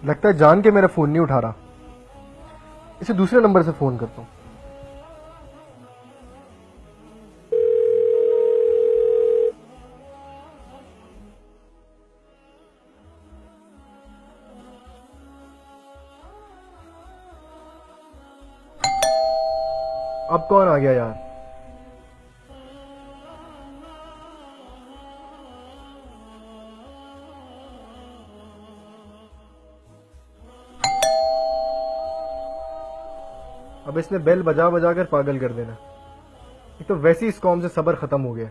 लगता है जान के मेरा फोन नहीं उठा रहा। इसे दूसरे नंबर से फोन करता हूँ। अब कौन आ गया यार? अब इसने बेल बजा बजा कर पागल कर देना। एक तो वैसे ही इस कौम से सब्र खत्म हो गया।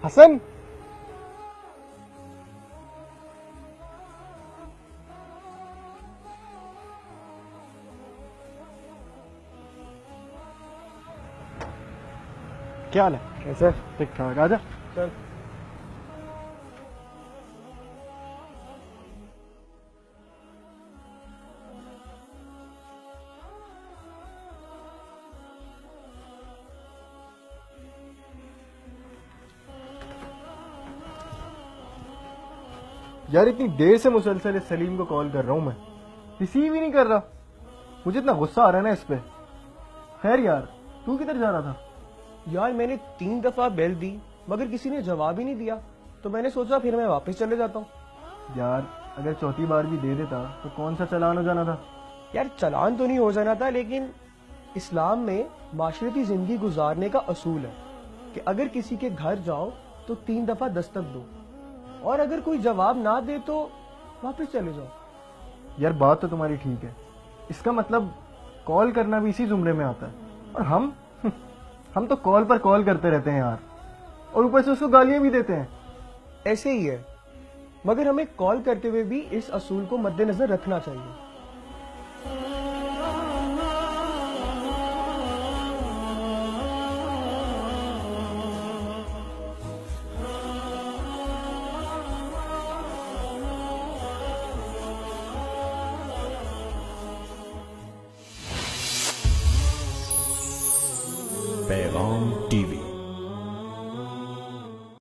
हसन, क्या हाल है? कैसे? ठीक ठाक, आजा। चल। यार इतनी देर से मुसलसल इस सलीम को कॉल कर रहा हूं मैं, रिसीव ही नहीं कर रहा। मुझे इतना गुस्सा आ रहा है ना इस पे। खैर यार, तू किधर जा रहा था? यार मैंने 3 दफा बेल दी मगर किसी ने जवाब ही नहीं दिया, तो मैंने सोचा फिर मैं वापस चले जाता हूँ। यार अगर चौथी बार भी दे देता तो कौन सा चालान हो जाना था? यार चालान तो नहीं हो जाना था, लेकिन इस्लाम में माशरती जिंदगी गुजारने का असूल है कि अगर किसी के घर जाओ तो 3 दफा दस्तक दो, और अगर कोई जवाब ना दे तो वापस चले जाओ। यार बात तो तुम्हारी ठीक है, इसका मतलब कॉल करना भी इसी जुमरे में आता है। और हम तो कॉल पर कॉल करते रहते हैं यार, और ऊपर से उसको गालियां भी देते हैं। ऐसे ही है, मगर हमें कॉल करते हुए भी इस असूल को मद्देनजर रखना चाहिए। पैगाम टीवी।